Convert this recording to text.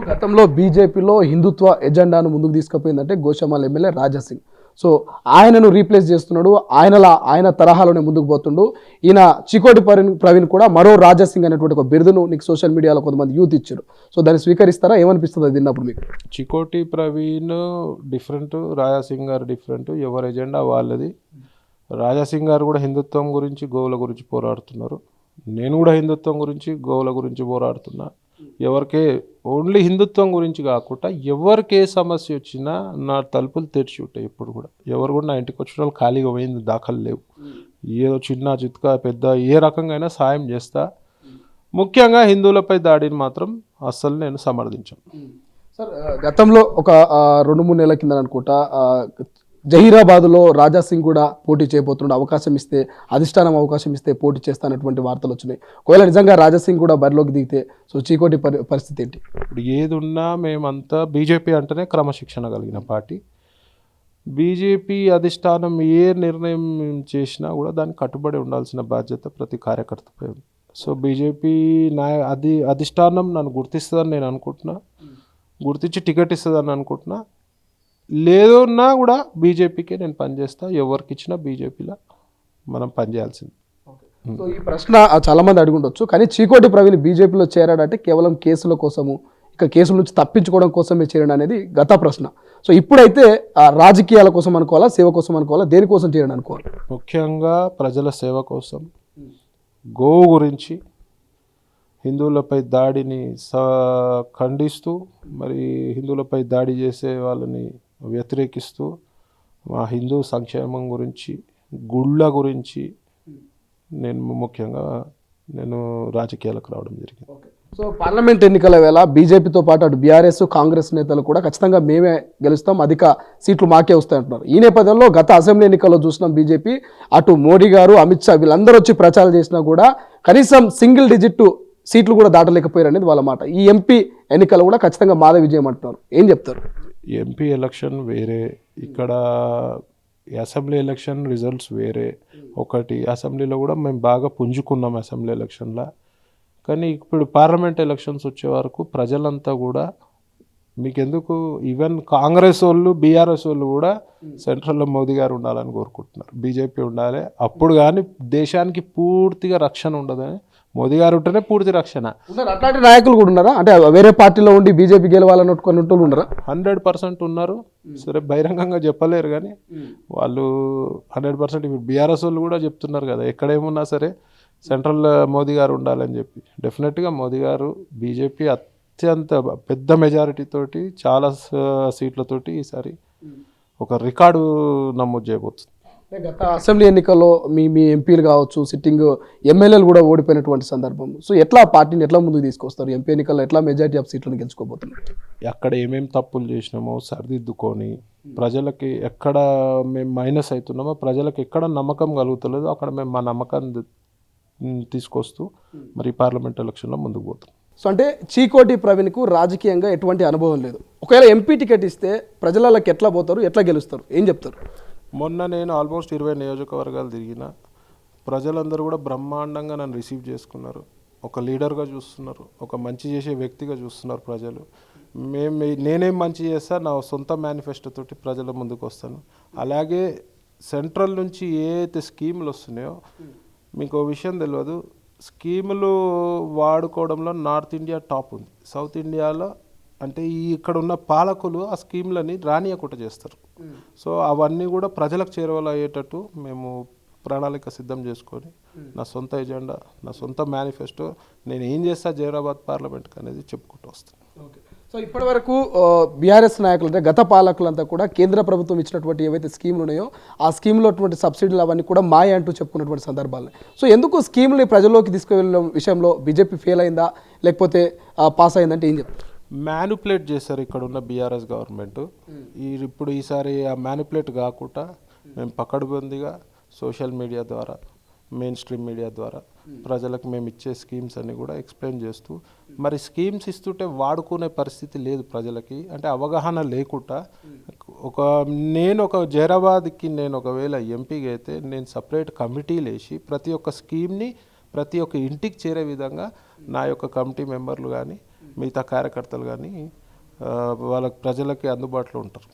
గతంలో బీజేపీలో హిందుత్వ ఎజెండాను ముందుకు తీసుకుపోయిందంటే గోషామల్ ఎమ్మెల్యే రాజాసింగ్. సో ఆయనను రీప్లేస్ చేస్తున్నాడు, ఆయన తరహాలోనే ముందుకు పోతుండు. ఈయన చికోటి ప్రవీణ్ కూడా మరో రాజాసింగ్ అనేటువంటి ఒక బిరుదును నీకు సోషల్ మీడియాలో కొంతమంది యూత్ ఇచ్చారు. సో దాన్ని స్వీకరిస్తారా? ఏమనిపిస్తుంది అది విన్నప్పుడు మీకు? చికోటి ప్రవీణ్ డిఫరెంట్, రాజాసింగ్ గారు డిఫరెంట్. ఎవరి ఎజెండా వాళ్ళది. రాజాసింగ్ గారు కూడా హిందుత్వం గురించి, గోవుల గురించి పోరాడుతున్నారు. నేను కూడా హిందుత్వం గురించి, గోవుల గురించి పోరాడుతున్నా. ఎవరికే ఓన్లీ హిందుత్వం గురించి కాకుండా ఎవరికే సమస్య వచ్చినా నా తలుపులు తెరిచి ఉంటాయి. ఇప్పుడు కూడా ఎవరు కూడా నా ఇంటికి వచ్చిన వాళ్ళు ఖాళీగా పోయింది దాఖలు లేవు. ఏదో చిన్న చిత్కా పెద్ద ఏ రకంగా అయినా సాయం చేస్తా. ముఖ్యంగా హిందువులపై దాడిని మాత్రం అస్సలు నేను సమర్థించాను. సార్ గతంలో ఒక 2-3 నెలల కింద అనుకుంటా జహీరాబాద్లో రాజాసింగ్ కూడా పోటీ చేయబోతున్నాడు. అవకాశం ఇస్తే, అధిష్టానం అవకాశం ఇస్తే పోటీ చేస్తానటువంటి వార్తలు వచ్చినాయి. ఒకవేళ నిజంగా రాజాసింగ్ కూడా బరిలోకి దిగితే సో చీకోటి పరిస్థితి ఏంటి? ఇప్పుడు ఏది ఉన్నా మేమంతా బీజేపీ అంటేనే క్రమశిక్షణ కలిగిన పార్టీ. బీజేపీ అధిష్టానం ఏ నిర్ణయం చేసినా కూడా దానికి కట్టుబడి ఉండాల్సిన బాధ్యత ప్రతి కార్యకర్తపై ఉంది. సో బీజేపీ అధిష్టానం నన్ను గుర్తిస్తుందని నేను అనుకుంటున్నా, గుర్తించి టికెట్ ఇస్తుందని అనుకుంటున్నా. లేదన్నా కూడా బీజేపీకే నేను పనిచేస్తా. ఎవరికి ఇచ్చినా బీజేపీలో మనం పనిచేయాల్సింది. సో ఈ ప్రశ్న చాలా మంది అడుగుండొచ్చు, కానీ చీకోటి ప్రవీణ్ బీజేపీలో చేరాడంటే కేవలం కేసుల కోసము, ఇక కేసుల నుంచి తప్పించుకోవడం కోసమే చేరడం అనేది గత ప్రశ్న. సో ఇప్పుడైతే రాజకీయాల కోసం అనుకోవాలా, సేవ కోసం అనుకోవాలా, దేనికోసం చేరడం అనుకోవాలి? ముఖ్యంగా ప్రజల సేవ కోసం, గోవు గురించి, హిందువులపై దాడిని ఖండిస్తూ, మరి హిందువులపై దాడి చేసే వాళ్ళని వ్యతిరేకిస్తూ, మా హిందూ సంక్షేమం గురించి, గుళ్ళ గురించి నేను రాజకీయాలకు రావడం జరిగింది. సో పార్లమెంట్ ఎన్నికల వేళ బీజేపీతో పాటు అటు బీఆర్ఎస్, కాంగ్రెస్ నేతలు కూడా ఖచ్చితంగా మేమే గెలుస్తాం, అధిక సీట్లు మాకే వస్తాయి అంటున్నారు. ఈ నేపథ్యంలో గత అసెంబ్లీ ఎన్నికల్లో చూసినాం బీజేపీ అటు మోడీ గారు, అమిత్ షా వీళ్ళందరూ వచ్చి ప్రచారం చేసినా కూడా కనీసం సింగిల్ డిజిట్ సీట్లు కూడా దాటలేకపోయారు అనేది వాళ్ళ మాట. ఈ ఎంపీ ఎన్నికలు కూడా ఖచ్చితంగా మాదే విజయం అంటున్నారు. ఏం చెప్తారు? ఎంపీ ఎలక్షన్ వేరే, ఇక్కడ అసెంబ్లీ ఎలక్షన్ రిజల్ట్స్ వేరే. ఒకటి అసెంబ్లీలో కూడా మేము బాగా పుంజుకున్నాం అసెంబ్లీ ఎలక్షన్లో. కానీ ఇప్పుడు పార్లమెంట్ ఎలక్షన్స్ వచ్చే వరకు ప్రజలంతా కూడా మీకెందుకు, ఈవెన్ కాంగ్రెస్ వాళ్ళు, బీఆర్ఎస్ వాళ్ళు కూడా సెంట్రల్లో మోదీ గారు ఉండాలని కోరుకుంటున్నారు. బీజేపీ ఉండాలి, అప్పుడు కానీ దేశానికి పూర్తిగా రక్షణ ఉండదని. మోదీ గారు ఉంటేనే పూర్తి రక్షణ. అట్లాంటి నాయకులు కూడా ఉన్నారా? అంటే వేరే పార్టీలో ఉండి బీజేపీ గెలవాలని వాళ్ళు ఉన్నారా? 100% ఉన్నారు. సరే బహిరంగంగా చెప్పలేరు కానీ వాళ్ళు 100%. ఇప్పుడు బీఆర్ఎస్ వాళ్ళు కూడా చెప్తున్నారు కదా, ఎక్కడేమున్నా సరే సెంట్రల్ మోదీ గారు ఉండాలని చెప్పి. డెఫినెట్గా మోదీ గారు, బీజేపీ అత్యంత పెద్ద మెజారిటీ తోటి, చాలా సీట్లతోటి ఈసారి ఒక రికార్డు నమోదు చేయబోతుంది. గత అసెంబ్లీ ఎన్నికల్లో మీ ఎంపీలు కావచ్చు, సిట్టింగ్ ఎమ్మెల్యేలు కూడా ఓడిపోయినటువంటి సందర్భం. సో ఎట్లా పార్టీని ఎట్లా ముందుకు తీసుకొస్తారు? ఎంపీ ఎన్నికల్లో ఎట్లా మెజారిటీ ఆఫ్ సీట్లను గెలుచుకోబోతున్నారు? అక్కడ ఏమేమి తప్పులు చేసినామో సరిదిద్దుకొని, ప్రజలకి ఎక్కడ మేము మైనస్ అవుతున్నామో, ప్రజలకు ఎక్కడ నమ్మకం కలుగుతలేదో అక్కడ మేము మా నమ్మకాన్ని తీసుకొస్తూ మరి పార్లమెంట్ ఎలక్షన్లో ముందుకు పోతాం. సో అంటే చీకోటి ప్రవీణ్కు రాజకీయంగా ఎటువంటి అనుభవం లేదు. ఒకవేళ ఎంపీ టికెట్ ఇస్తే ప్రజలకి ఎట్లా పోతారు, ఎట్లా గెలుస్తారు, ఏం చెప్తారు? మొన్న నేను ఆల్మోస్ట్ 20 నియోజకవర్గాలు తిరిగిన. ప్రజలందరూ కూడా బ్రహ్మాండంగా నన్ను రిసీవ్ చేసుకున్నారు. ఒక లీడర్గా చూస్తున్నారు, ఒక మంచి చేసే వ్యక్తిగా చూస్తున్నారు ప్రజలు. నేనేం మంచి చేస్తా, నా సొంత మేనిఫెస్టో తోటి ప్రజల ముందుకు వస్తాను. అలాగే సెంట్రల్ నుంచి ఏ అయితే స్కీములు వస్తున్నాయో, మీకు విషయం తెలియదు, స్కీములు వాడుకోవడంలో నార్త్ ఇండియా టాప్ ఉంది. సౌత్ ఇండియాలో అంటే ఇక్కడ ఉన్న పాలకులు ఆ స్కీమ్లని రానియకుండా చేస్తారు. సో అవన్నీ కూడా ప్రజలకు చేరువలయ్యేటట్టు మేము ప్రణాళిక సిద్ధం చేసుకొని, నా సొంత ఎజెండా, నా సొంత మేనిఫెస్టో, నేను ఏం చేస్తా జైరాబాద్ పార్లమెంట్కి అనేది చెప్పుకుంటూ వస్తాను. సో ఇప్పటి వరకు బీఆర్ఎస్ నాయకులు అంటే గత పాలకులంతా కూడా కేంద్ర ప్రభుత్వం ఇచ్చినటువంటి ఏవైతే స్కీములు ఉన్నాయో ఆ స్కీమ్లో అటువంటి సబ్సిడీలు అవన్నీ కూడా మాయ అంటూ చెప్పుకున్నటువంటి సందర్భాలు. సో ఎందుకు స్కీమ్ని ప్రజల్లోకి తీసుకువెళ్ళడం విషయంలో బీజేపీ ఫెయిల్ అయిందా, లేకపోతే పాస్ అయిందంటే ఏం చెప్తారు? మ్యానిపులేట్ చేశారు ఇక్కడ ఉన్న బీఆర్ఎస్ గవర్నమెంట్. ఇప్పుడు ఈసారి ఆ మ్యానిపులేట్ కాకుండా మేము పకడ్బందీగా సోషల్ మీడియా ద్వారా, మెయిన్ స్ట్రీమ్ మీడియా ద్వారా ప్రజలకు మేము ఇచ్చే స్కీమ్స్ అన్ని కూడా ఎక్స్ప్లెయిన్ చేస్తూ, మరి స్కీమ్స్ ఇస్తుంటే వాడుకునే పరిస్థితి లేదు ప్రజలకి, అంటే అవగాహన లేకుండా. నేను ఒక జైరాబాద్కి నేను ఒకవేళ ఎంపీగా అయితే నేను సపరేట్ కమిటీలు వేసి ప్రతి ఒక్క స్కీమ్ని ప్రతి ఒక్క ఇంటికి చేరే విధంగా నా యొక్క కమిటీ మెంబర్లు కానీ మిగతా కార్యకర్తలు కానీ వాళ్ళకి ప్రజలకి అందుబాటులో ఉంటారు.